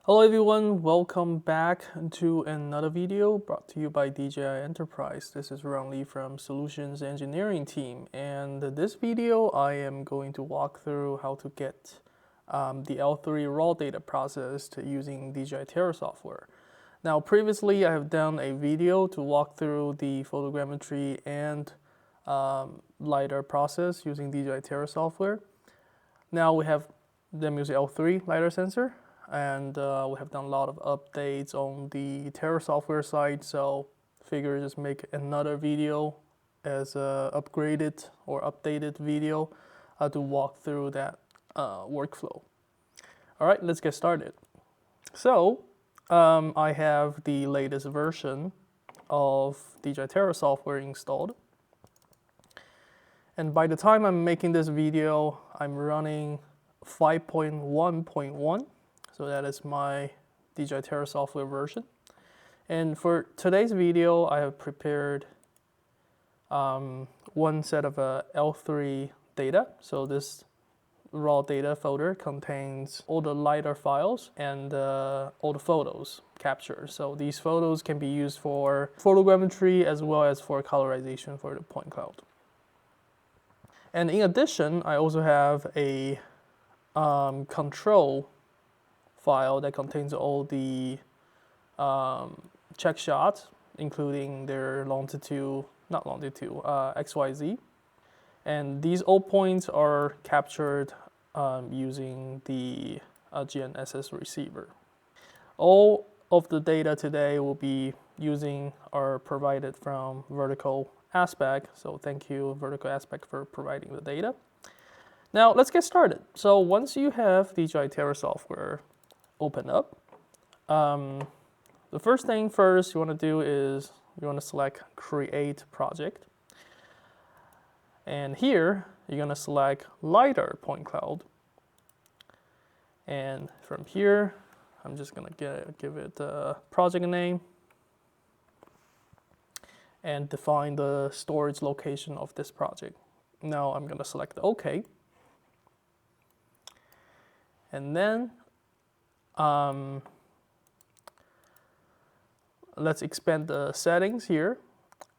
Hello everyone, welcome back to another video brought to you by DJI Enterprise. This is Ron Lee from Solutions Engineering Team, and this video I am going to walk through how to get the L3 raw data processed using DJI Terra software. Now previously I have done a video to walk through the photogrammetry and LiDAR process using DJI Terra software. Now we have Zenmuse L3 LiDAR sensor, and we have done a lot of updates on the Terra software side, so figure just make another video as a upgraded or updated video to walk through that workflow. All right, let's get started. So I have the latest version of DJI Terra software installed, and by the time I'm making this video, I'm running 5.1.1. So that is my DJI Terra software version. And for today's video, I have prepared one set of L3 data. So this raw data folder contains all the LiDAR files and all the photos captured. So these photos can be used for photogrammetry as well as for colorization for the point cloud. And in addition, I also have a control file that contains all the check shots, including their XYZ. And these all points are captured using the GNSS receiver. All of the data today will be are provided from Vertical Aspect. So thank you, Vertical Aspect, for providing the data. Now let's get started. So once you have DJI Terra software open up, the first thing you want to do is you want to select Create Project. And here you're going to select LiDAR Point Cloud. And from here, I'm just going to give it a project name and define the storage location of this project. Now I'm going to select OK. And then let's expand the settings here.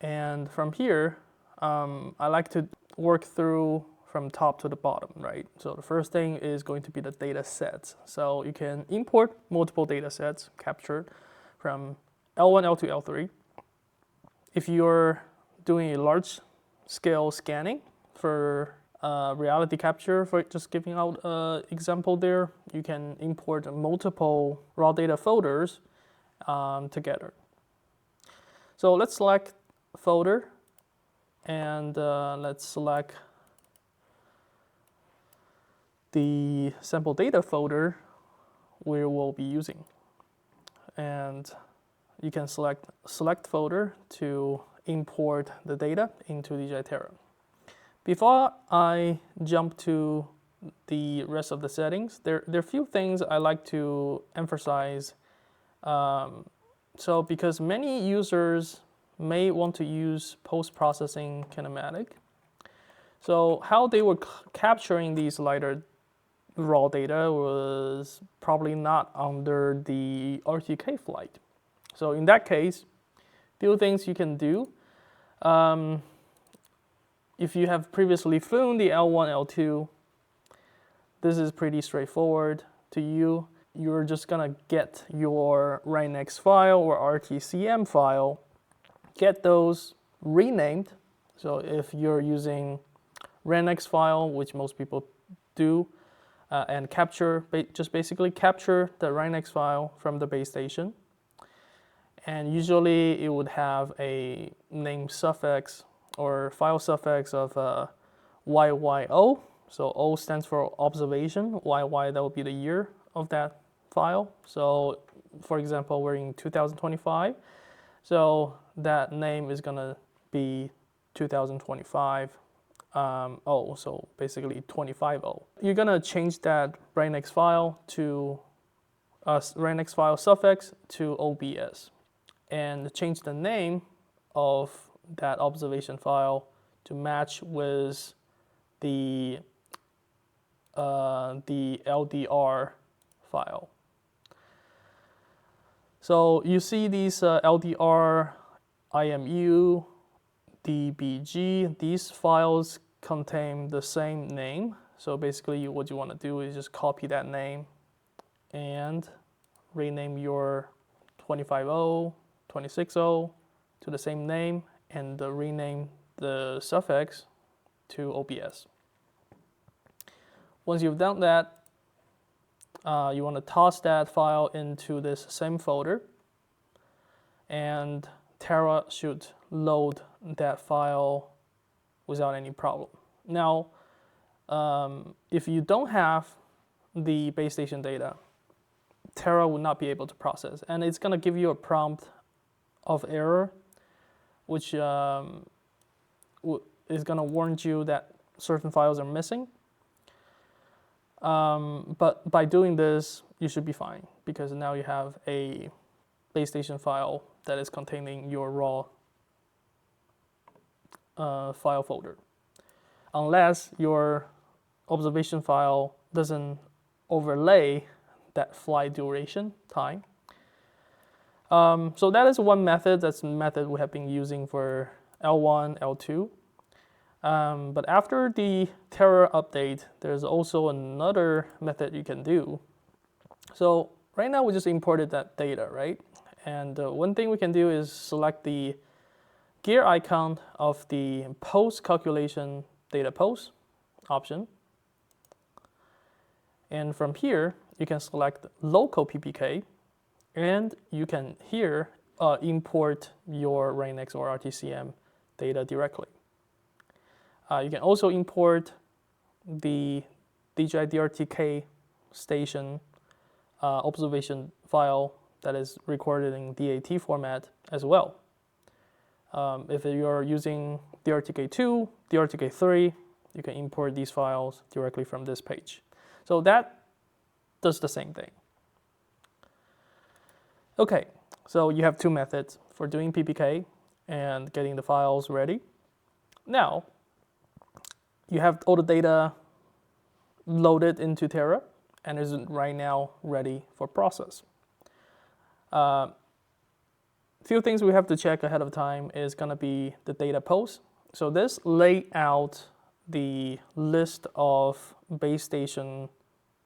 And from here, I like to work through from top to the bottom, right? So the first thing is going to be the data sets. So you can import multiple data sets captured from L1, L2, L3. If you're doing a large scale scanning for reality capture, for just giving out an example there, you can import multiple raw data folders together. So let's select folder, and let's select the sample data folder we will be using. And you can select folder to import the data into DJI Terra. Before I jump to the rest of the settings, there are a few things I like to emphasize. So because many users may want to use post-processing kinematic, so how they were capturing these LiDAR raw data was probably not under the RTK flight. So in that case, few things you can do. If you have previously flown the L1, L2, this is pretty straightforward to you. You're just gonna get your RANX file or RTCM file, get those renamed. So if you're using RANX file, which most people do, and just basically capture the RANX file from the base station. And usually it would have a name suffix or file suffix of YYO. So O stands for observation, YY, that would be the year of that file. So for example, we're in 2025. So that name is gonna be 2025 O, so basically 25O. You're gonna change that RANX file to RANX file suffix to OBS and change the name of that observation file to match with the LDR file. So you see these LDR, IMU, DBG, these files contain the same name. So basically what you want to do is just copy that name and rename your 250, 260 to the same name and rename the suffix to OBS. Once you've done that, you want to toss that file into this same folder, and Terra should load that file without any problem. Now, if you don't have the base station data, Terra will not be able to process, and it's going to give you a prompt of error, which is going to warn you that certain files are missing. But by doing this, you should be fine, because now you have a base station file that is containing your raw file folder. Unless your observation file doesn't overlay that flight duration time. So that is one method. That's the method we have been using for L1, L2. But after the Terra update, there's also another method you can do. So right now we just imported that data, right? And one thing we can do is select the gear icon of the post calculation data post option. And from here, you can select local PPK, and you can here import your RAINX or RTCM data directly. You can also import the DJI DRTK station observation file that is recorded in DAT format as well. If you're using DRTK2, DRTK3, you can import these files directly from this page. So that does the same thing. Okay, so you have two methods for doing PPK and getting the files ready. Now, you have all the data loaded into Terra and is right now ready for process. Few things we have to check ahead of time is going to be the data post. So this lays out the list of base station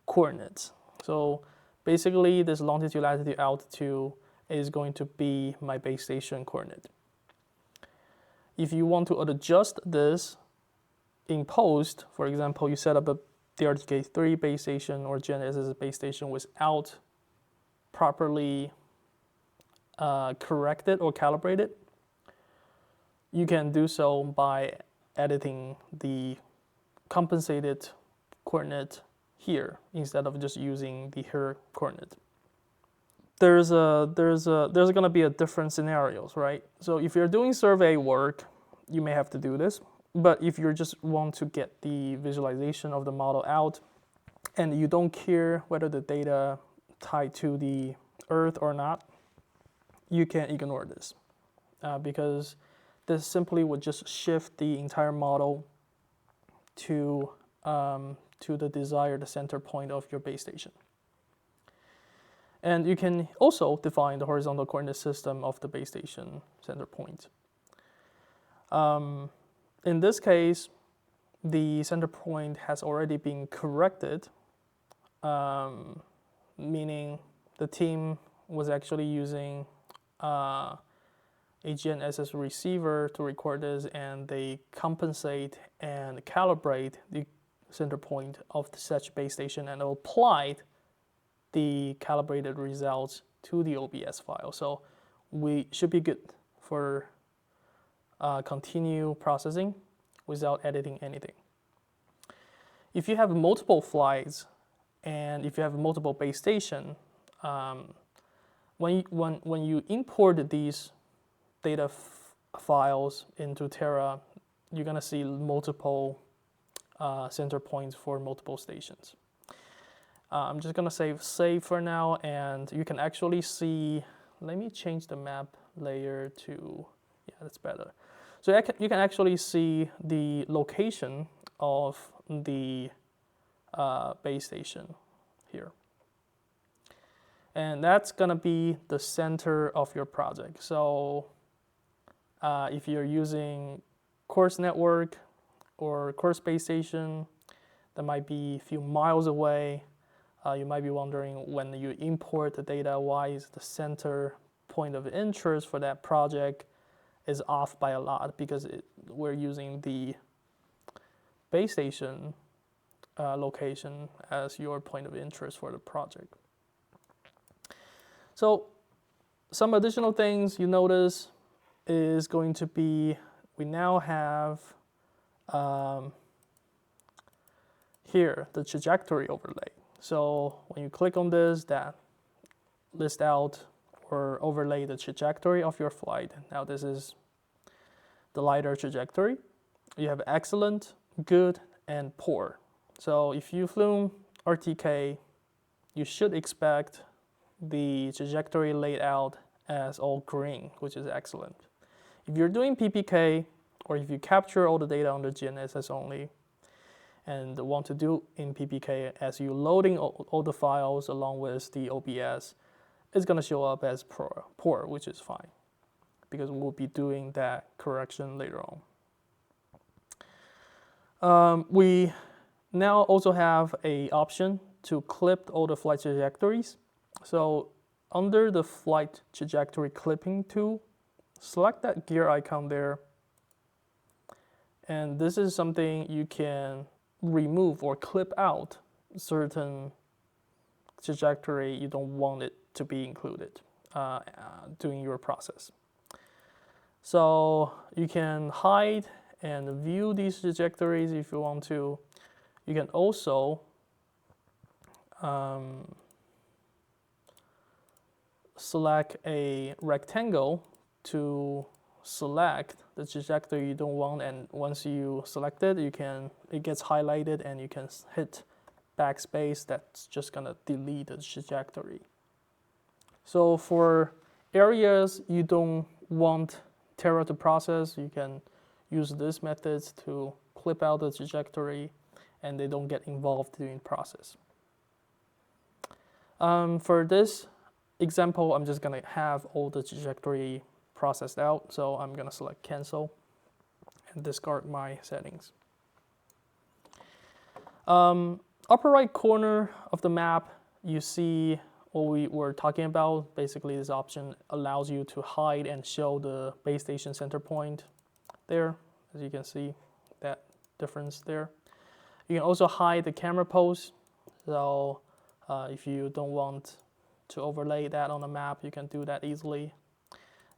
coordinates. So basically this longitude, latitude, altitude is going to be my base station coordinate. If you want to adjust this in post, for example, you set up a DRTK3 base station or GNSS base station without properly corrected or calibrated, you can do so by editing the compensated coordinate here instead of just using the here coordinate. There's going to be a different scenarios, right? So if you're doing survey work, you may have to do this. But if you just want to get the visualization of the model out and you don't care whether the data tied to the Earth or not, you can ignore this because this simply would just shift the entire model to the desired center point of your base station. And you can also define the horizontal coordinate system of the base station center point. In this case, the center point has already been corrected, meaning the team was actually using a GNSS receiver to record this, and they compensate and calibrate the center point of such base station and applied the calibrated results to the OBS file. So we should be good for continue processing without editing anything. If you have multiple flights and if you have multiple base station, when you import these data files into Terra, you're going to see multiple center points for multiple stations. I'm just going to say save for now, and you can actually see, let me change the map layer to, yeah, that's better. So you can actually see the location of the base station here. And that's gonna be the center of your project. So if you're using coarse network or coarse base station that might be a few miles away, you might be wondering, when you import the data, why is the center point of interest for that project is off by a lot, because we're using the base station location as your point of interest for the project. So some additional things you notice is going to be, we now have here the trajectory overlay. So when you click on this, that lists out or overlay the trajectory of your flight. Now this is the LiDAR trajectory. You have excellent, good, and poor. So if you flew RTK, you should expect the trajectory laid out as all green, which is excellent. If you're doing PPK, or if you capture all the data on the GNSS only, and want to do in PPK as you loading all the files along with the OBS, it's going to show up as poor, which is fine, because we'll be doing that correction later on. We now also have an option to clip all the flight trajectories. So under the flight trajectory clipping tool, select that gear icon there. And this is something you can remove or clip out certain trajectory you don't want it to be included during your process. So you can hide and view these trajectories if you want to. You can also select a rectangle to select the trajectory you don't want, and once you select it, it gets highlighted and you can hit backspace. That's just gonna delete the trajectory. So for areas you don't want Terra to process, you can use this methods to clip out the trajectory and they don't get involved during the process. For this example, I'm just gonna have all the trajectory processed out, so I'm gonna select cancel and discard my settings. Upper right corner of the map, you see what we were talking about. Basically, this option allows you to hide and show the base station center point there. As you can see, that difference there. You can also hide the camera pose. So if you don't want to overlay that on the map, you can do that easily.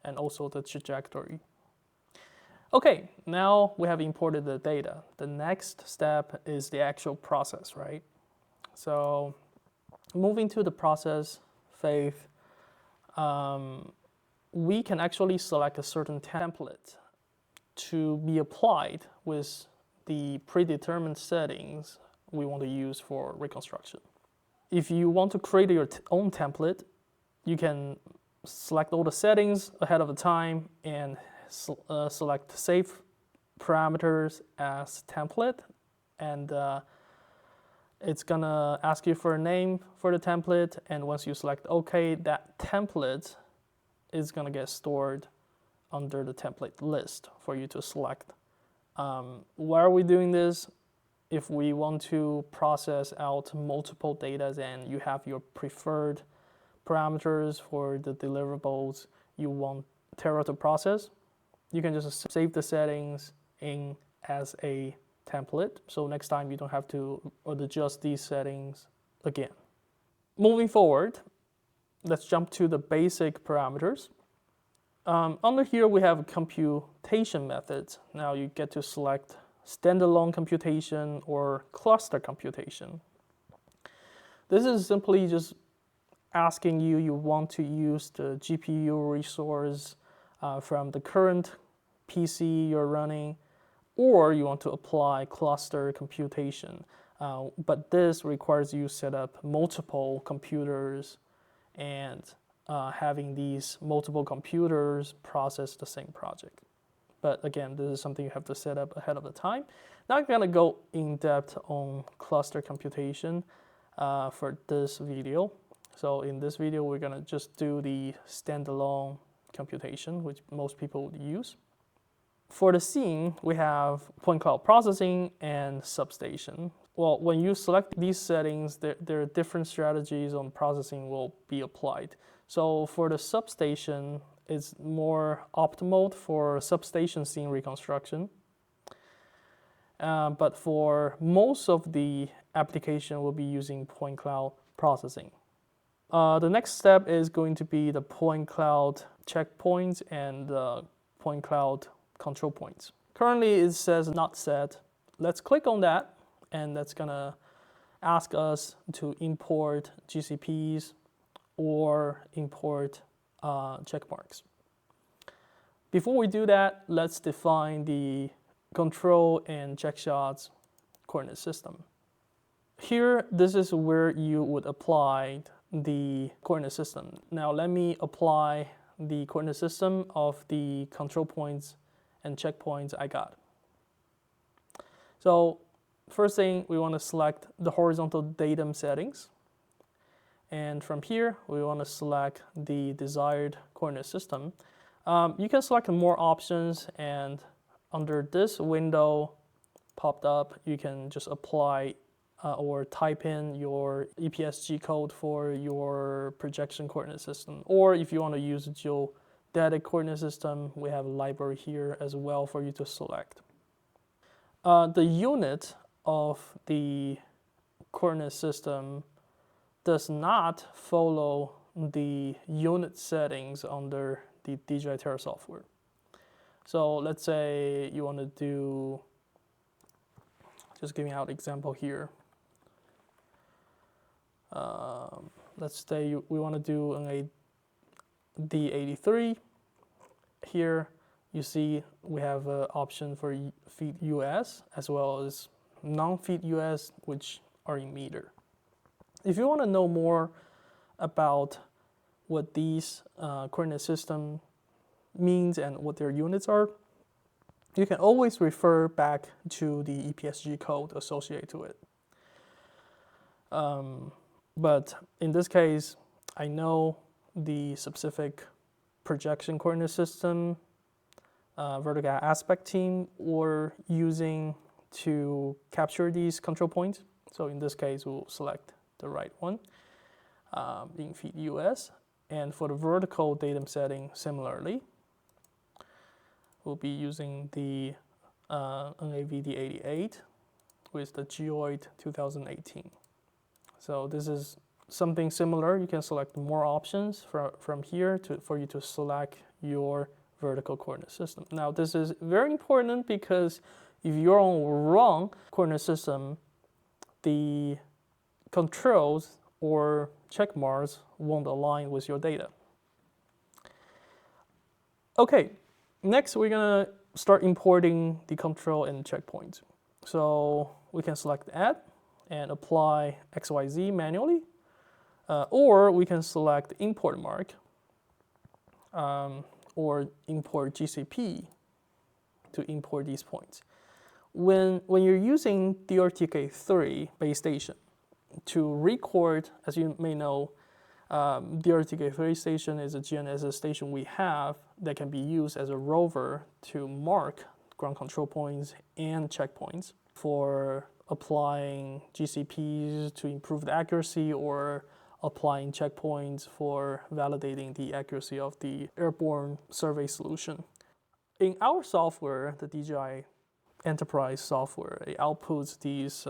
And also the trajectory. Okay, now we have imported the data. The next step is the actual process, right? So moving to the process phase, we can actually select a certain template to be applied with the predetermined settings we want to use for reconstruction. If you want to create your own template, you can select all the settings ahead of the time and select save parameters as template, and it's gonna ask you for a name for the template, and once you select OK, that template is gonna get stored under the template list for you to select. Why are we doing this? If we want to process out multiple data and you have your preferred parameters for the deliverables you want Terra to process, you can just save the settings in as a template. So next time you don't have to adjust these settings again. Moving forward, let's jump to the basic parameters. Under here we have computation methods. Now you get to select standalone computation or cluster computation. This is simply just asking you want to use the GPU resource from the current PC you're running, or you want to apply cluster computation. But this requires you set up multiple computers and having these multiple computers process the same project. But again, this is something you have to set up ahead of the time. Not gonna go in depth on cluster computation for this video. So in this video, we're gonna just do the standalone computation, which most people would use. For the scene, we have point cloud processing and substation. Well, when you select these settings, there are different strategies on processing will be applied. So for the substation, it's more optimal for substation scene reconstruction. But for most of the application, we'll be using point cloud processing. The next step is going to be the point cloud checkpoints and point cloud control points. Currently, it says not set. Let's click on that, and that's gonna ask us to import GCPs or import check marks. Before we do that, let's define the control and check shots coordinate system. Here, this is where you would apply the coordinate system. Now let me apply the coordinate system of the control points and checkpoints I got. So first thing, we want to select the horizontal datum settings. And from here, we want to select the desired coordinate system. You can select more options, and under this window popped up, you can just apply or type in your EPSG code for your projection coordinate system. Or if you want to use a geodetic coordinate system, we have a library here as well for you to select. The unit of the coordinate system does not follow the unit settings under the DJI Terra software. So let's say you want to do, just giving out example here. Let's say we want to do an D83. Here you see we have an option for feet US as well as non-feet US, which are in meter. If you want to know more about what these coordinate system means and what their units are, you can always refer back to the EPSG code associated to it. But in this case, I know the specific projection coordinate system, vertical aspect team we're using to capture these control points. So in this case, we'll select the right one, being feet US. And for the vertical datum setting, similarly, we'll be using the NAVD88 with the geoid 2018. So this is something similar. You can select more options from here for you to select your vertical coordinate system. Now this is very important because if you're on wrong coordinate system, the controls or check marks won't align with your data. Okay, next we're gonna start importing the control and checkpoints. So we can select add and apply XYZ manually, or we can select import mark or import GCP to import these points. When you're using DRTK3 base station to record, as you may know, DRTK3 station is a GNSS station we have that can be used as a rover to mark ground control points and checkpoints for applying GCPs to improve the accuracy or applying checkpoints for validating the accuracy of the airborne survey solution. In our software, the DJI enterprise software, it outputs these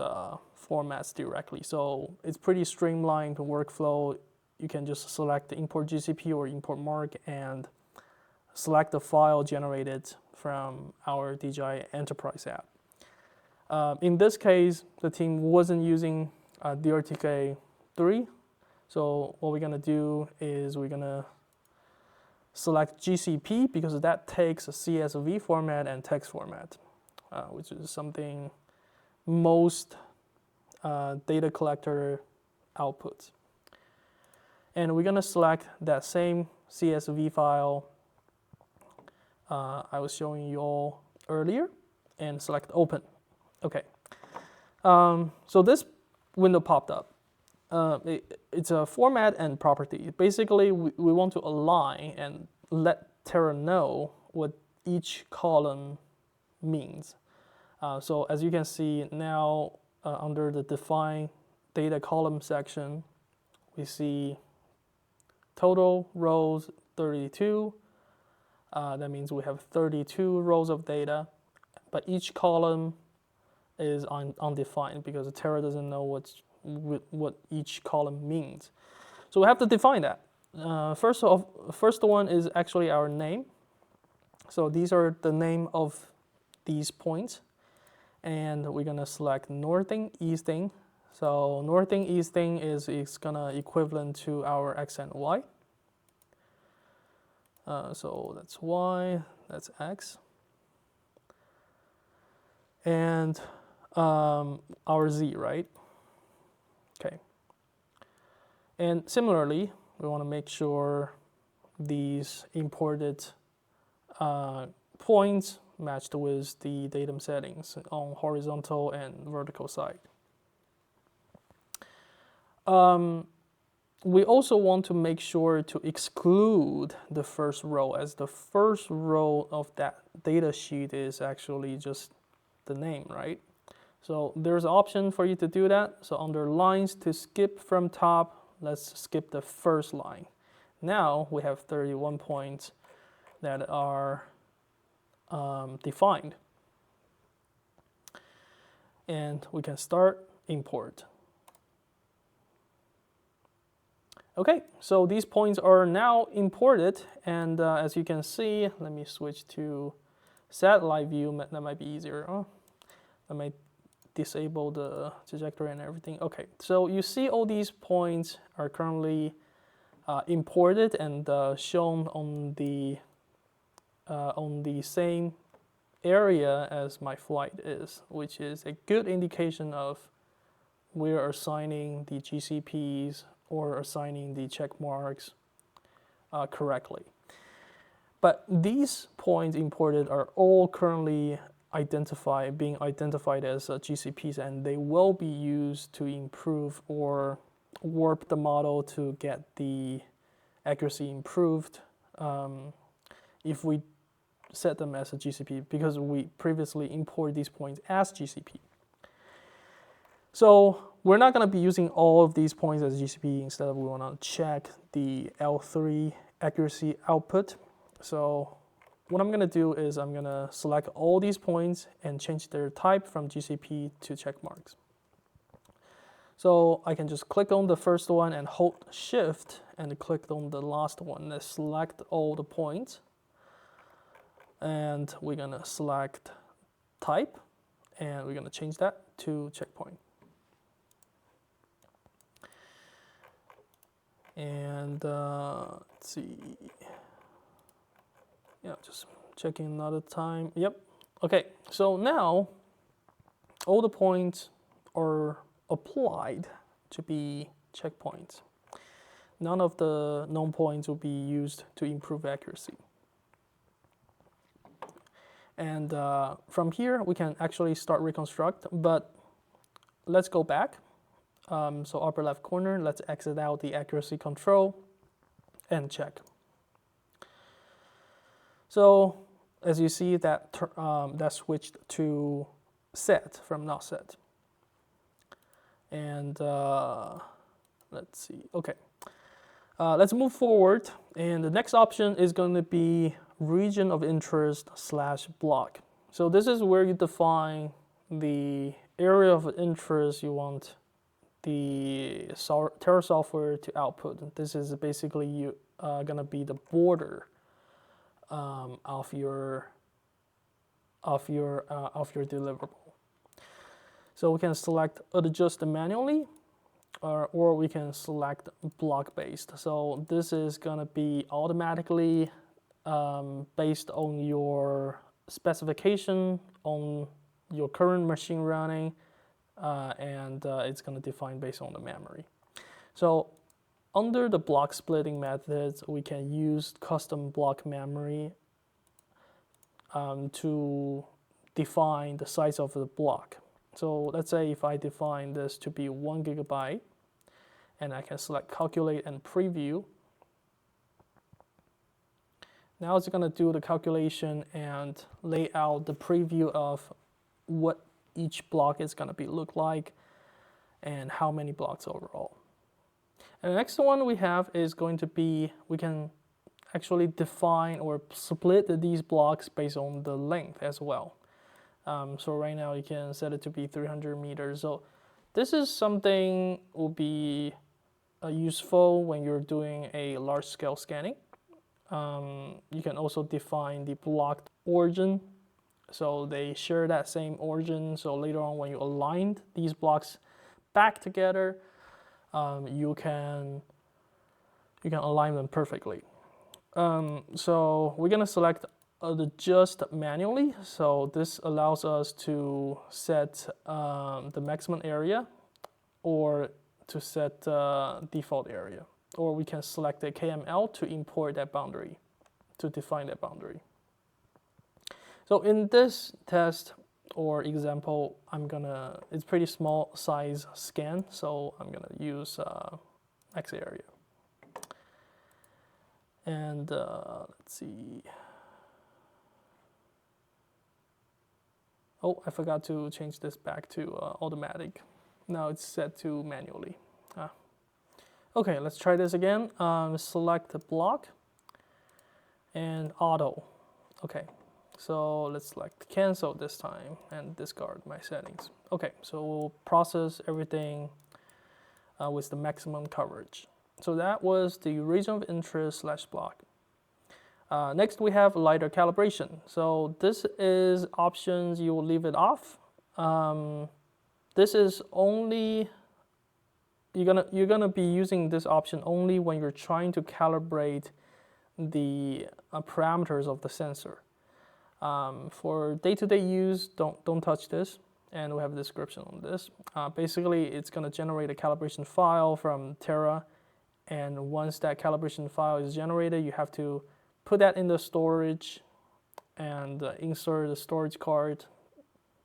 formats directly. So it's pretty streamlined workflow. You can just select the import GCP or import mark and select the file generated from our DJI enterprise app. In this case, the team wasn't using DRTK3. So what we're gonna do is we're gonna select GCP because that takes a CSV format and text format, which is something most data collector outputs. And we're gonna select that same CSV file I was showing you all earlier and select open. Okay, so this window popped up. it's a format and property. Basically, we want to align and let Terra know what each column means. So as you can see now, under the define data column section, we see total rows 32. That means we have 32 rows of data, but each column is undefined because Terra doesn't know what each column means. So we have to define that. First one is actually our name. So these are the name of these points. And we're gonna select northing, easting. So northing, easting is gonna equivalent to our X and Y. So that's Y, that's X. And our Z, right? Okay. And similarly, we want to make sure these imported points matched with the datum settings on horizontal and vertical side. We also want to make sure to exclude the first row, as the first row of that data sheet is actually just the name, right? So there's an option for you to do that. So under lines to skip from top, let's skip the first line. Now we have 31 points that are defined. And we can start import. Okay, so these points are now imported, and as you can see, let me switch to satellite view. That might be easier. Oh, I might disable the trajectory and everything. Okay, so you see all these points are currently imported and shown on the same area as my flight is, which is a good indication of we're assigning the GCPs or assigning the check marks correctly. But these points imported are all currently being identified as GCPs, and they will be used to improve or warp the model to get the accuracy improved if we set them as a GCP, because we previously imported these points as GCP. So we're not going to be using all of these points as GCP. Instead, we want to check the L3 accuracy output. So what I'm going to do is I'm going to select all these points and change their type from GCP to check marks. So I can just click on the first one and hold Shift and click on the last one and select all the points. And we're going to select type, and we're going to change that to checkpoint. And let's see. Yeah, just checking another time. Yep. Okay, so now all the points are applied to be checkpoints. None of the known points will be used to improve accuracy. And from here, we can actually start reconstruct, but let's go back. So upper left corner, let's exit out the accuracy control and check. So as you see, that switched to set from not set. And let's see, okay. Let's move forward, and the next option is going to be region of interest / block. So this is where you define the area of interest you want the Terra software to output. This is basically going to be the border of your deliverable. So we can select adjust manually, or we can select block based. So this is going to be automatically based on your specification on your current machine running, and it's going to define based on the memory. So under the block splitting methods, we can use custom block memory to define the size of the block. So let's say if I define this to be 1 GB, and I can select calculate and preview. Now it's going to do the calculation and lay out the preview of what each block is going to be look like and how many blocks overall. And the next one we have is going to be, we can actually define or split these blocks based on the length as well. So right now you can set it to be 300 meters. So this is something will be useful when you're doing a large scale scanning. You can also define the block origin. So they share that same origin. So later on when you aligned these blocks back together, you can align them perfectly. So we're gonna select the just manually. So this allows us to set the maximum area or to set default area. Or we can select a KML to import that boundary, to define that boundary. So in this test or example, it's pretty small size scan, so I'm gonna use X area. And let's see. Oh, I forgot to change this back to automatic. Now it's set to manually. Okay, let's try this again. Select the block and auto. Okay, so let's select cancel this time and discard my settings. Okay, so we'll process everything with the maximum coverage. So that was the region of interest / block. Next we have LiDAR calibration. So this is options, you will leave it off. This is only, you're gonna be using this option only when you're trying to calibrate the parameters of the sensor. For day-to-day use, don't touch this, and we have a description on this. Basically, it's gonna generate a calibration file from Terra, and once that calibration file is generated, you have to put that in the storage and insert the storage card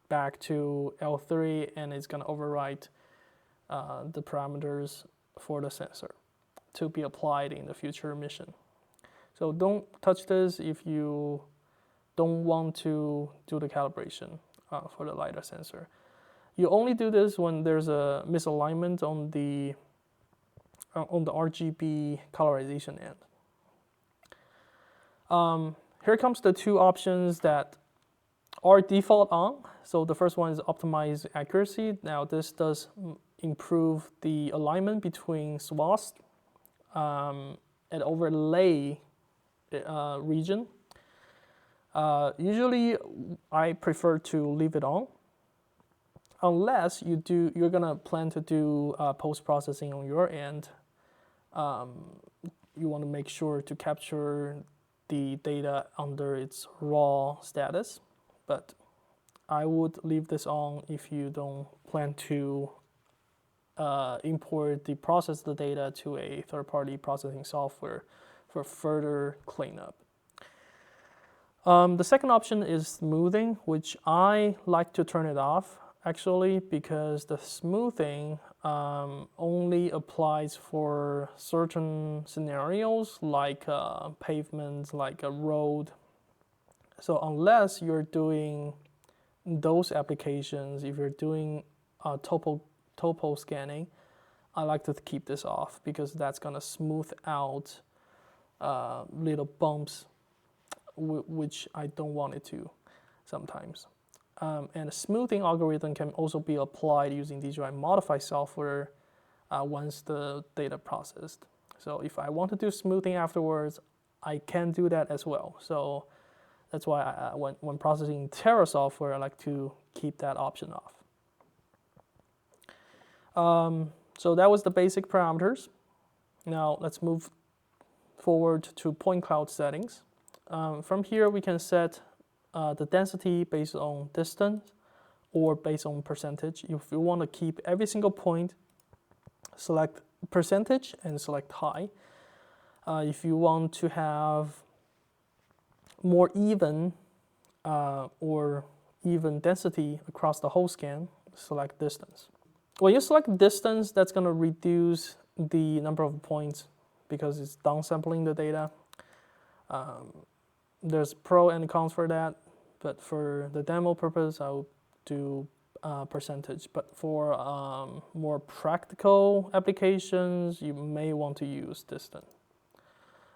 back to L3, and it's gonna overwrite the parameters for the sensor to be applied in the future mission. So don't touch this if you don't want to do the calibration for the LiDAR sensor. You only do this when there's a misalignment on the RGB colorization end. Here comes the two options that are default on. So the first one is optimize accuracy. Now this does improve the alignment between swaths and overlay region. Usually I prefer to leave it on unless you're gonna plan to do post-processing on your end. You want to make sure to capture the data under its raw status, but I would leave this on if you don't plan to import the process the data to a third-party processing software for further cleanup. The second option is smoothing, which I like to turn it off actually, because the smoothing only applies for certain scenarios like pavements, like a road. So unless you're doing those applications, if you're doing topo scanning, I like to keep this off because that's gonna smooth out little bumps, which I don't want it to sometimes. And a smoothing algorithm can also be applied using DJI Modify software once the data processed. So if I want to do smoothing afterwards, I can do that as well. So that's why when processing Terra software, I like to keep that option off. So that was the basic parameters. Now let's move forward to point cloud settings. From here, we can set the density based on distance or based on percentage. If you want to keep every single point, select percentage and select high. If you want to have more even or even density across the whole scan, select distance. When you select distance, that's going to reduce the number of points because it's downsampling the data. There's pro and cons for that, but for the demo purpose, I'll do percentage. But for more practical applications, you may want to use distant,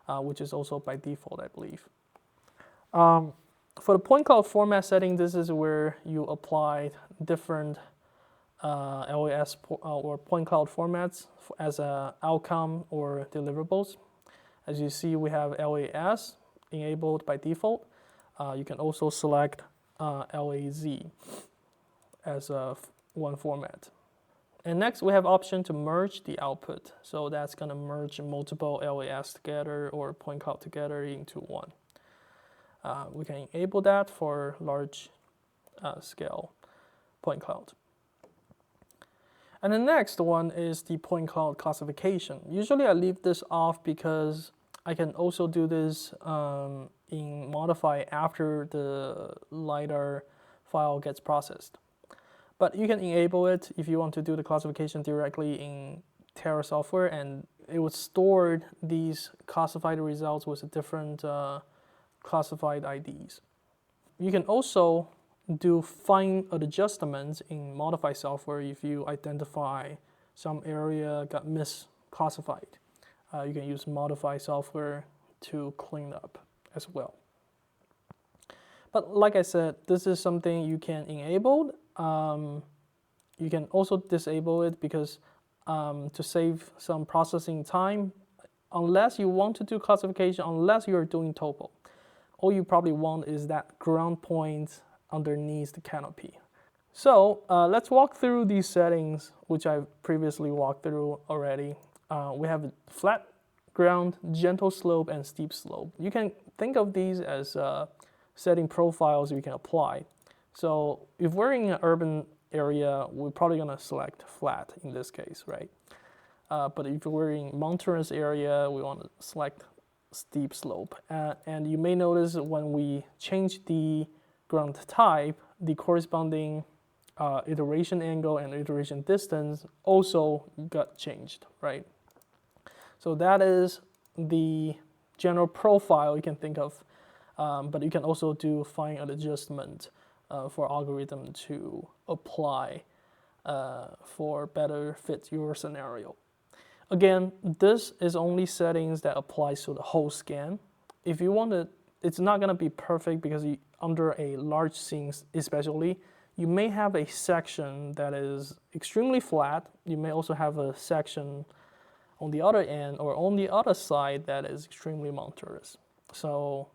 which is also by default, I believe. For the point cloud format setting, this is where you apply different LAS or point cloud formats as an outcome or deliverables. As you see, we have LAS enabled by default. You can also select LAZ as one format. And next, we have option to merge the output. So that's going to merge multiple LAS together or point cloud together into one. We can enable that for large scale point cloud. And the next one is the point cloud classification. Usually I leave this off because I can also do this in Modify after the LiDAR file gets processed. But you can enable it if you want to do the classification directly in Terra software, and it would store these classified results with different classified IDs. You can also do fine adjustments in Modify software if you identify some area got misclassified. You can use Modify software to clean up as well. But like I said, this is something you can enable. You can also disable it because to save some processing time, unless you want to do classification, unless you're doing topo, all you probably want is that ground point underneath the canopy. So let's walk through these settings, which I've previously walked through already. We have flat ground, gentle slope, and steep slope. You can think of these as setting profiles you can apply. So if we're in an urban area, we're probably going to select flat in this case, right? But if we're in mountainous area, we want to select steep slope. And you may notice when we change the ground type, the corresponding iteration angle and iteration distance also got changed, right? So that is the general profile you can think of, but you can also do fine adjustment for algorithm to apply for better fit your scenario. Again, this is only settings that applies to the whole scan. If you want to, it's not going to be perfect because under a large scene especially, you may have a section that is extremely flat. You may also have a section on the other end or on the other side that is extremely mountainous. So,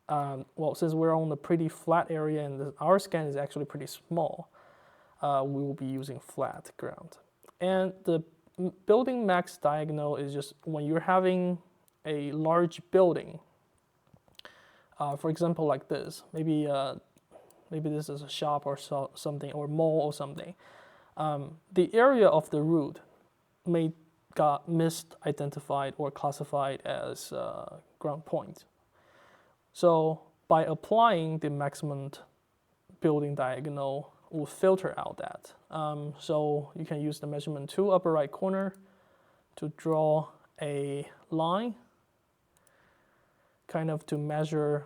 well, since we're on a pretty flat area and our scan is actually pretty small, we will be using flat ground. And the building max diagonal is just when you're having a large building, for example, like this, maybe this is a shop or something, or mall or something. The area of the root may got misidentified or classified as ground point. So by applying the maximum building diagonal, will filter out that. So you can use the measurement tool upper right corner to draw a line, kind of to measure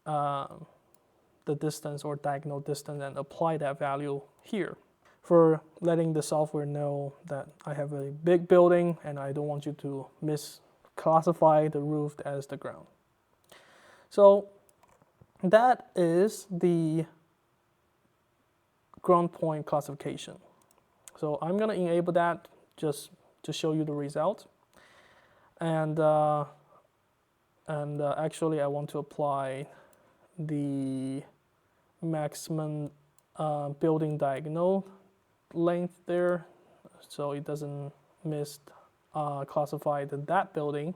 the distance or diagonal distance and apply that value here for letting the software know that I have a big building and I don't want you to misclassify the roof as the ground. So that is the ground point classification. So I'm going to enable that just to show you the result. And actually I want to apply the maximum building diagonal length there so it doesn't misclassify that building.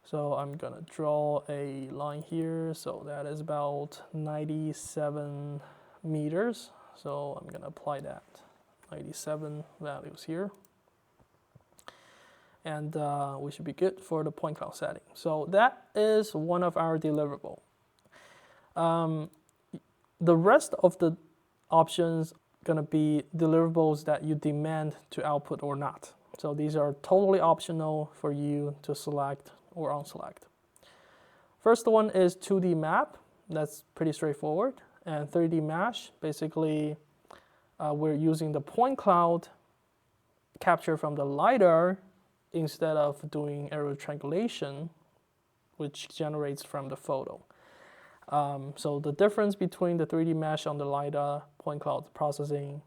So I'm going to draw a line here. So that is about 97 meters. So I'm going to apply that 97 values here. And we should be good for the point cloud setting. So that is one of our deliverable. The rest of the options going to be deliverables that you demand to output or not. So these are totally optional for you to select or unselect. First one is 2D map. That's pretty straightforward. And 3D mesh, basically we're using the point cloud capture from the LiDAR instead of doing aerial triangulation, which generates from the photo. So the difference between the 3D mesh on the LiDAR point cloud processing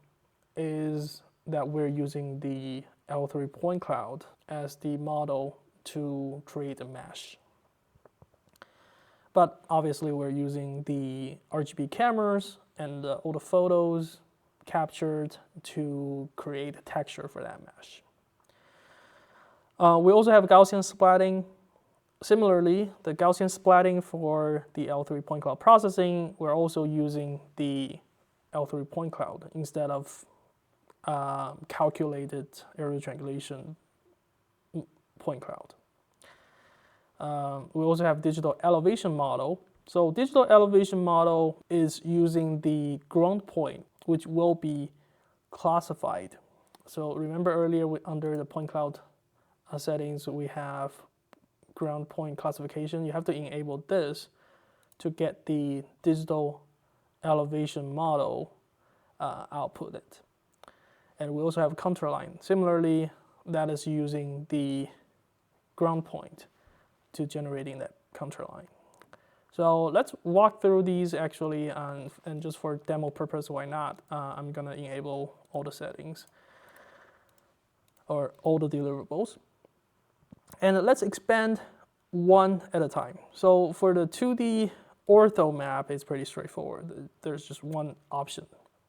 is that we're using the L3 point cloud as the model to create a mesh. But obviously we're using the RGB cameras and all the photos captured to create a texture for that mesh. We also have Gaussian splatting. Similarly, the Gaussian splatting for the L3 point cloud processing, we're also using the L3 point cloud instead of calculated aerial triangulation point cloud. We also have digital elevation model. So digital elevation model is using the ground point, which will be classified. So remember earlier under the point cloud settings, we have ground point classification. You have to enable this to get the digital elevation model outputted. And we also have contour line. Similarly, that is using the ground point to generating that contour line. So let's walk through these actually, and just for demo purpose, why not? I'm gonna enable all the settings or all the deliverables. And let's expand one at a time. So for the 2D ortho map, it's pretty straightforward. There's just one option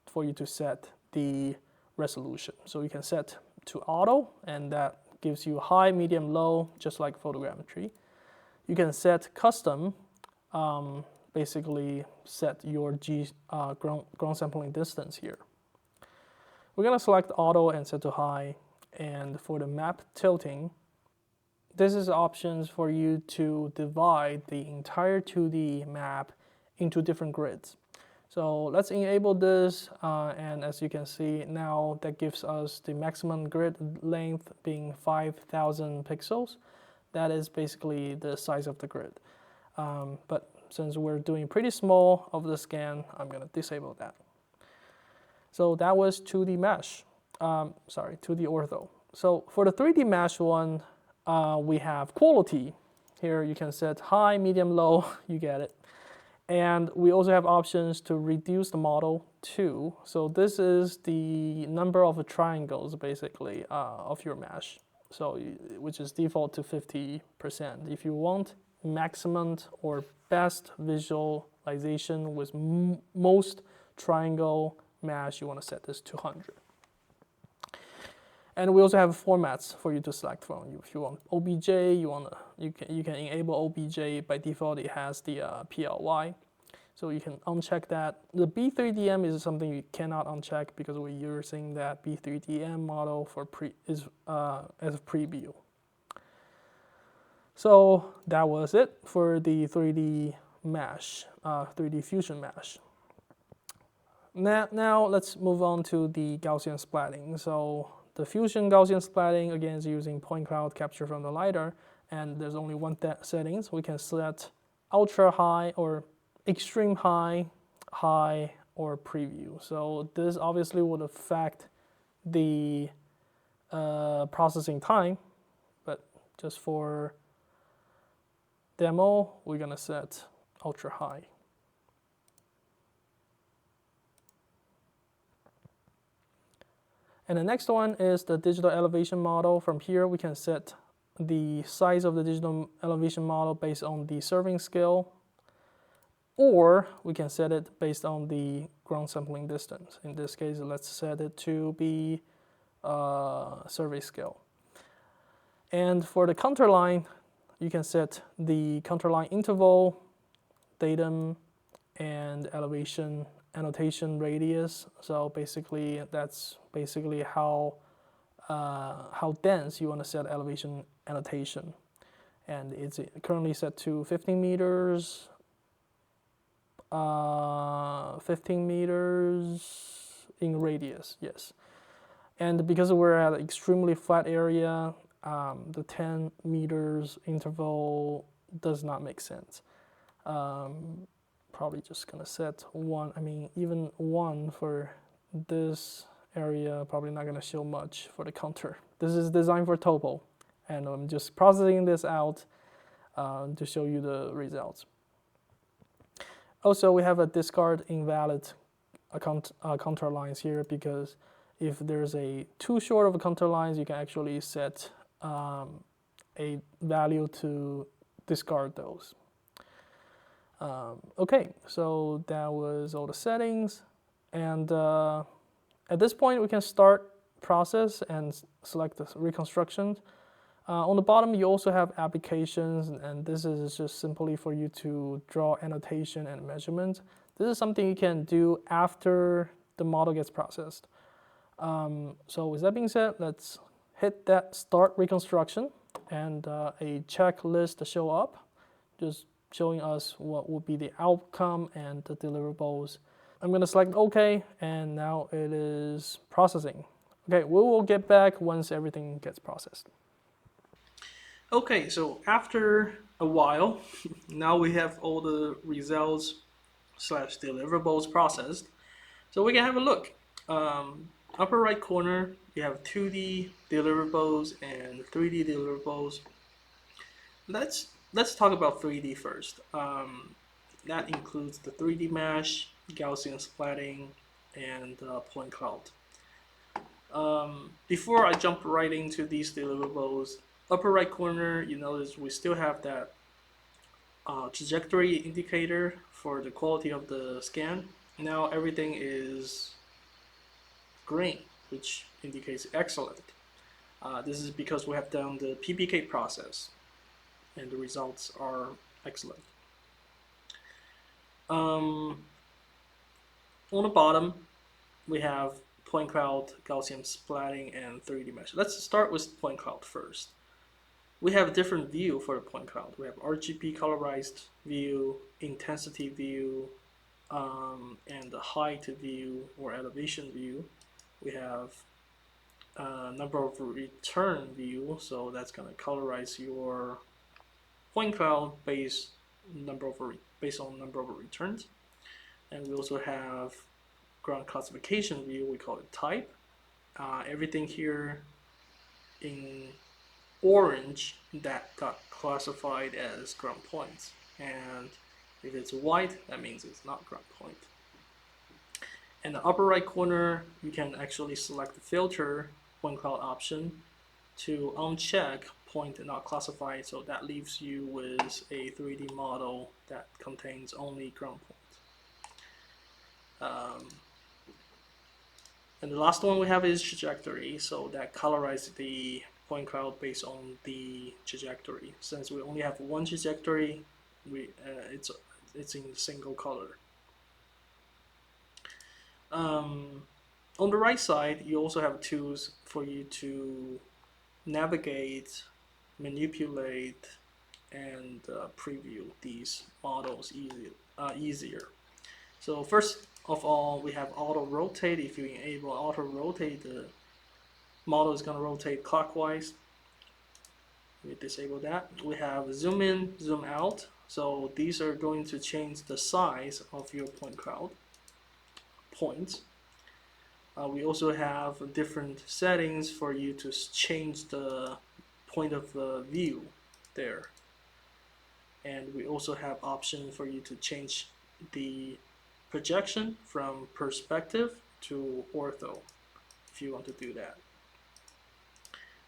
for you to set the resolution. So you can set to auto, and that gives you high, medium, low, just like photogrammetry. You can set custom, basically set your ground sampling distance here. We're gonna select auto and set to high, and for the map tilting, this is options for you to divide the entire 2D map into different grids. So let's enable this, and as you can see now, that gives us the maximum grid length being 5,000 pixels. That is basically the size of the grid. But since we're doing pretty small of the scan, I'm gonna disable that. So that was 2D mesh, 2D ortho. So for the 3D mesh one, we have quality. Here you can set high, medium, low, you get it. And we also have options to reduce the model too. So this is the number of triangles basically of your mesh. So which is default to 50%. If you want maximum or best visualization with most triangle mesh, you want to set this to 100. And we also have formats for you to select from. If you want OBJ, you can enable OBJ. By default, it has the PLY, so you can uncheck that. The B3DM is something you cannot uncheck because we're using that B3DM model for as a preview. So that was it for the 3D mesh, 3D fusion mesh. Now let's move on to the Gaussian splatting. So the fusion Gaussian splatting, again, is using point cloud capture from the LiDAR, and there's only one settings. We can set ultra high or extreme high, high, or preview. So this obviously would affect the processing time, but just for demo, we're gonna set ultra high. And the next one is the digital elevation model. From here, we can set the size of the digital elevation model based on the serving scale, or we can set it based on the ground sampling distance. In this case, let's set it to be survey scale. And for the contour line, you can set the contour line interval, datum, and elevation annotation radius. So basically, that's basically how dense you want to set elevation annotation. And it's currently set to 15 meters, 15 meters in radius, yes. And because we're at an extremely flat area, the 10 meters interval does not make sense. Probably just gonna set one, even one for this area, probably not gonna show much for the counter. This is designed for topo, and I'm just processing this out to show you the results. Also, we have a discard invalid counter lines here, because if there's a too short of a counter lines, you can actually set a value to discard those. Okay, so that was all the settings, and at this point we can start process and select the reconstruction. On the bottom you also have applications, and this is just simply for you to draw annotation and measurement. This is something you can do after the model gets processed. So with that being said, let's hit that start reconstruction, and a checklist to show up, just showing us what would be the outcome and the deliverables. I'm going to select OK, and now it is processing. Okay, we will get back once everything gets processed. Okay, so after a while, now we have all the results / deliverables processed. So we can have a look. Upper right corner, you have 2D deliverables and 3D deliverables. Let's talk about 3D first. That includes the 3D mesh, Gaussian splatting, and point cloud. Before I jump right into these deliverables, upper right corner, you notice we still have that trajectory indicator for the quality of the scan. Now everything is green, which indicates excellent. This is because we have done the PPK process, and the results are excellent. On the bottom, we have point cloud, Gaussian splatting, and 3D mesh. Let's start with point cloud first. We have a different view for the point cloud. We have RGB colorized view, intensity view, and the height view or elevation view. We have number of return view, so that's going to colorize your point cloud based on number of returns. And we also have ground classification view, we call it type. Everything here in orange that got classified as ground points, and if it's white, that means it's not ground point. In the upper right corner, you can actually select the filter point cloud option to uncheck point not classified, so that leaves you with a 3D model that contains only ground points. And the last one we have is trajectory, so that colorizes the point cloud based on the trajectory. Since we only have one trajectory, it's in single color. On the right side, you also have tools for you to navigate, manipulate, and preview these models easier. So first of all, we have auto rotate. If you enable auto rotate, the model is going to rotate clockwise. We disable that. We have zoom in, zoom out. So these are going to change the size of your point cloud points. We also have different settings for you to change the point of view there. And we also have option for you to change the projection from perspective to ortho if you want to do that.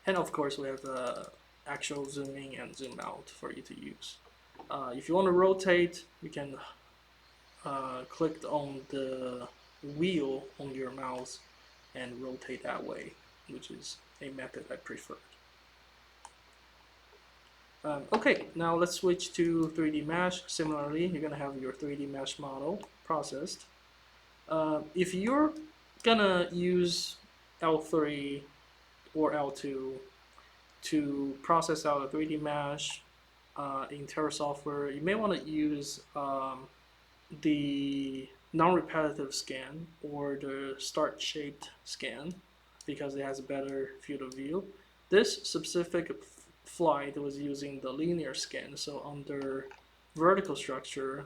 And of course, we have the actual zoom in and zoom out for you to use. If you want to rotate, you can click on the wheel on your mouse and rotate that way, which is a method I prefer. Okay, now let's switch to 3D mesh. Similarly, you're going to have your 3D mesh model processed. If you're going to use L3 or L2 to process out a 3D mesh in Terra software, you may want to use the non-repetitive scan or the start shaped scan. because it has a better field of view. This specific flight was using the linear scan, so under vertical structure,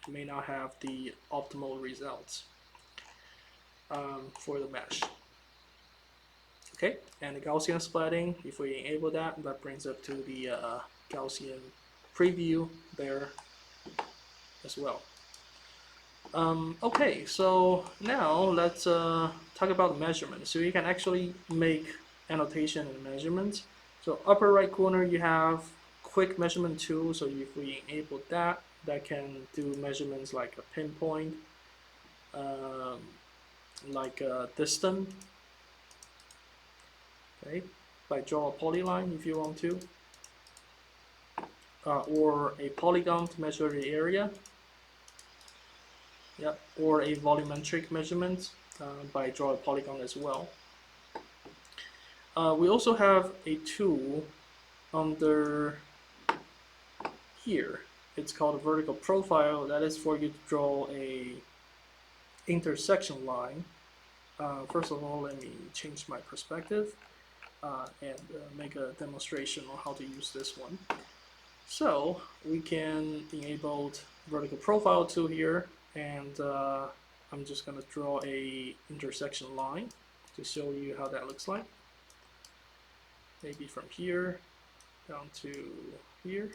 it may not have the optimal results for the mesh. Okay, and the Gaussian splatting, if we enable that, that brings up to the Gaussian preview there as well. Okay, so now let's talk about measurements. So you can actually make annotation and measurements. So upper right corner you have quick measurement tool. So if we enable that, that can do measurements like a pinpoint, like a distance. Okay, like draw a polyline if you want to, or a polygon to measure the area. Yeah, or a volumetric measurement by draw a polygon as well. We also have a tool under here. It's called a vertical profile. That is for you to draw a intersection line. First of all, let me change my perspective and make a demonstration on how to use this one. So we can enable vertical profile tool here, and I'm just going to draw a intersection line to show you how that looks like. Maybe from here down to here.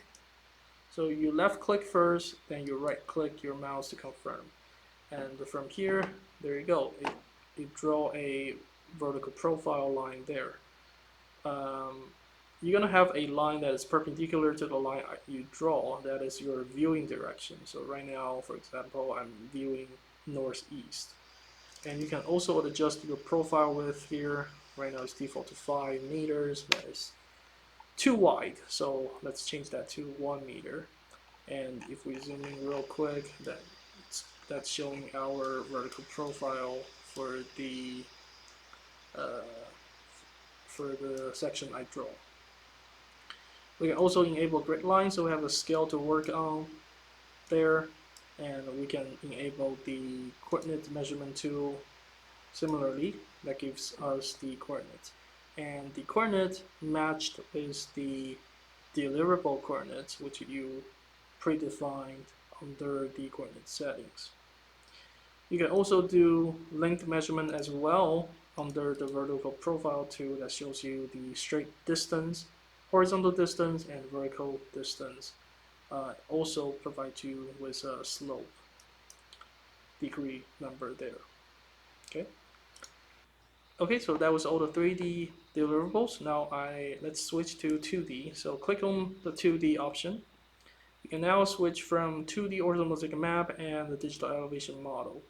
So you left click first, then you right click your mouse to confirm. And from here, there you go. You draw a vertical profile line there. You're going to have a line that is perpendicular to the line you draw. That is your viewing direction. So right now, for example, I'm viewing northeast. And you can also adjust your profile width here. Right now it's default to 5 meters. That is too wide. So let's change that to 1 meter. And if we zoom in real quick, that's showing our vertical profile for the section I draw. We can also enable grid lines, so we have a scale to work on there, and we can enable the coordinate measurement tool similarly. That gives us the coordinates, and the coordinate matched is the deliverable coordinates, which you predefined under the coordinate settings. You can also do length measurement as well under the vertical profile tool that shows you the straight distance, horizontal distance, and vertical distance. Also provides you with a slope degree number there. Okay, so that was all the 3D deliverables. Now let's switch to 2D. So click on the 2D option. You can now switch from 2D orthomosaic map and the digital elevation model.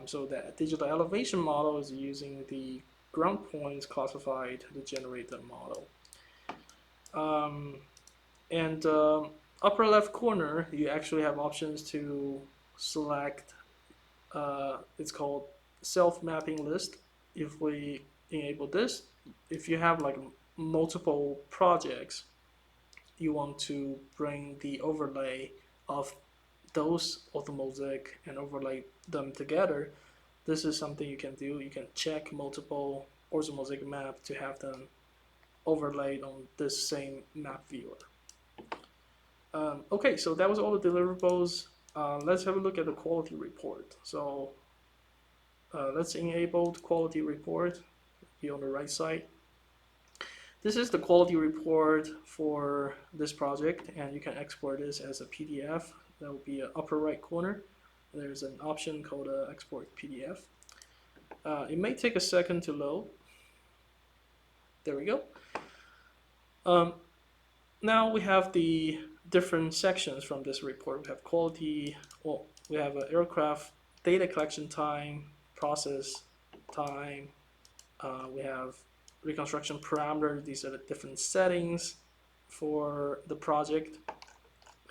So that digital elevation model is using the ground points classified to generate the model. Upper left corner, you actually have options to select, it's called self-mapping list. If we enable this, if you have like multiple projects, you want to bring the overlay of those orthomosaic and overlay them together, this is something you can do. You can check multiple orthomosaic map to have them overlaid on this same map viewer. Okay, so that was all the deliverables. Let's have a look at the quality report. So let's enable the quality report. Be on the right side. This is the quality report for this project, and you can export this as a PDF. That will be upper right corner. There's an option called export PDF. It may take a second to load. There we go. Now we have the different sections from this report. We have quality, well, we have aircraft data collection time, process time, we have reconstruction parameters. These are the different settings for the project.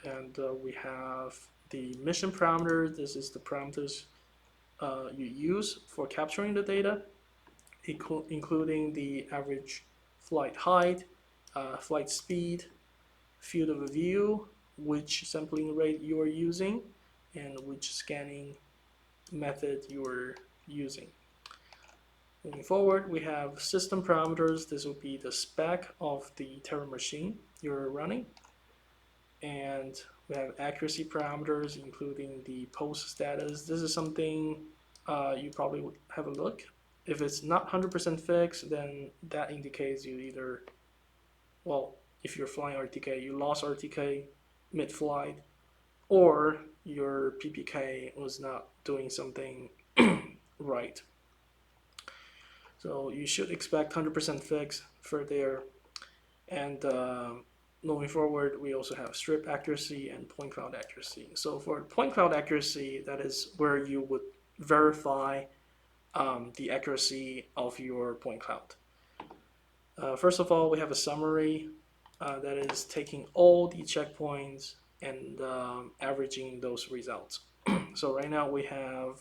And we have the mission parameters. This is the parameters you use for capturing the data, including the average flight height, flight speed, field of view, which sampling rate you are using, and which scanning method you are using. Moving forward, we have system parameters. This will be the spec of the Terra machine you're running. And we have accuracy parameters, including the post status. This is something you probably would have a look. If it's not 100% fixed, then that indicates you either, well, if you're flying RTK, you lost RTK mid-flight, or your PPK was not doing something right. So you should expect 100% fix for there. And moving forward, we also have strip accuracy and point cloud accuracy. So for point cloud accuracy, that is where you would verify the accuracy of your point cloud. First of all, we have a summary that is taking all the checkpoints and averaging those results. So right now we have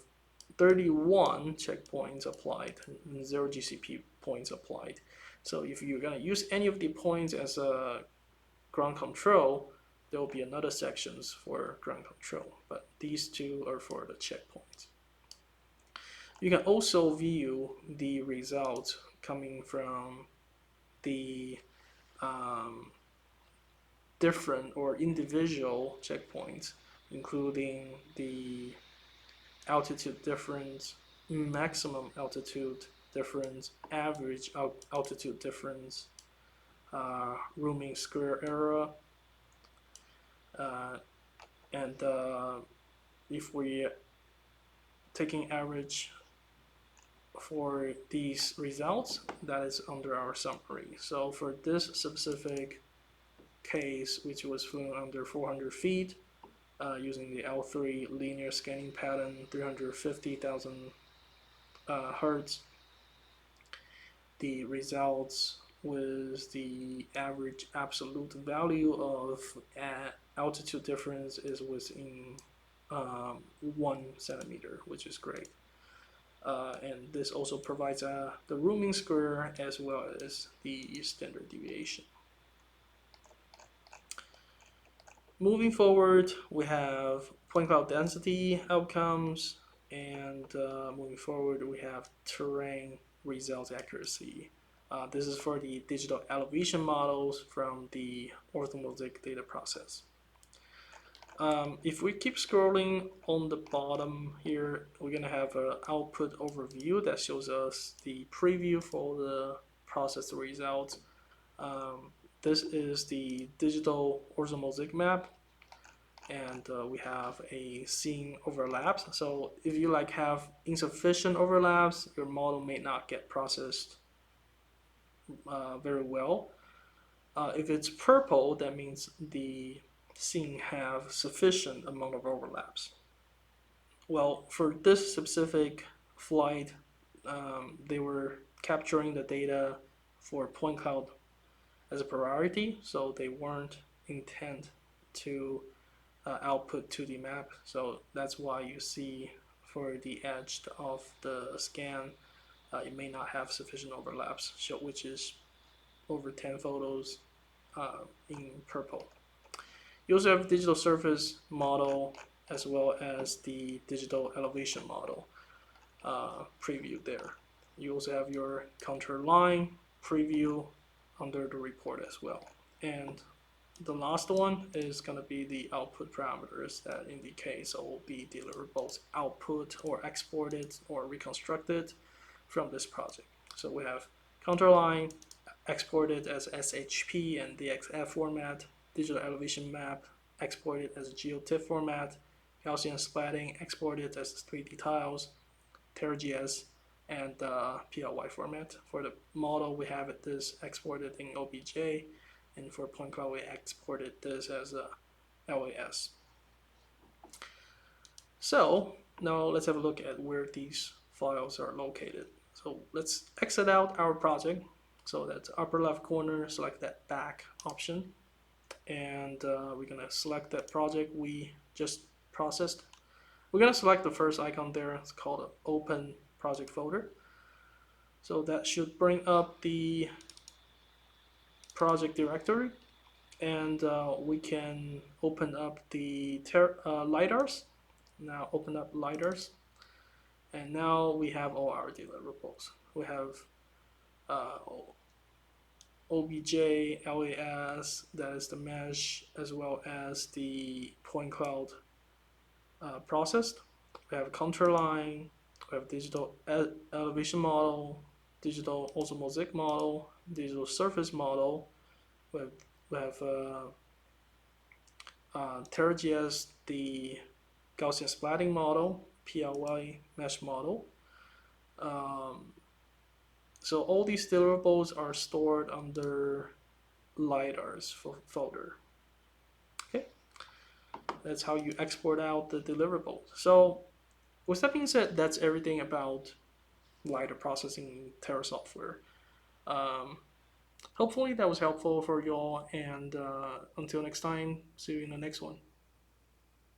31 checkpoints applied and 0 GCP points applied. So if you're going to use any of the points as a ground control, there will be another sections for ground control, but these two are for the checkpoints. You can also view the results coming from the different or individual checkpoints, including the altitude difference, maximum altitude difference, average altitude difference, rooming square error, and if we taking average for these results, that is under our summary. So for this specific case, which was flown under 400 feet, using the L3 linear scanning pattern, 350,000 hertz, the results was the average absolute value of altitude difference is within 1 centimeter, which is great. And this also provides the rooming square as well as the standard deviation. Moving forward, we have point cloud density outcomes, and moving forward, we have terrain results accuracy. This is for the digital elevation models from the orthomosaic data process. If we keep scrolling on the bottom here, we're going to have an output overview that shows us the preview for the processed results. This is the digital orthomosaic map, and we have a scene overlaps. So if you have insufficient overlaps, your model may not get processed very well. If it's purple, that means the scene have sufficient amount of overlaps. Well, for this specific flight, they were capturing the data for point cloud as a priority, so they weren't intent to output to the map. So that's why you see for the edge of the scan, it may not have sufficient overlaps, which is over 10 photos in purple. You also have digital surface model as well as the digital elevation model preview there. You also have your contour line preview under the report as well. And the last one is going to be the output parameters that indicate all the deliverables output or exported or reconstructed from this project. So we have contour line exported as SHP and DXF format, digital elevation map exported as a GeoTIFF format, Gaussian splatting exported as 3D tiles, Terra GS, and PLY format. For the model, we have this exported in OBJ, and for point cloud, we exported this as a LAS. So now let's have a look at where these files are located. So let's exit out our project. So that's upper left corner, select that back option, and we're gonna select that project we just processed. We're gonna select the first icon there. It's called Open Project Folder. So that should bring up the project directory, and we can open up the LiDARs. Now open up LiDARs, And now we have all our deliverables. We have OBJ, LAS, that is the mesh, as well as the point cloud processed. We have contour line, we have digital elevation model, digital also mosaic model, digital surface model. We have Terra, the Gaussian splatting model, PLY mesh model. So all these deliverables are stored under LiDAR's folder. Okay, that's how you export out the deliverables. So with that being said, that's everything about LiDAR processing Terra software. Hopefully that was helpful for y'all, and until next time, see you in the next one.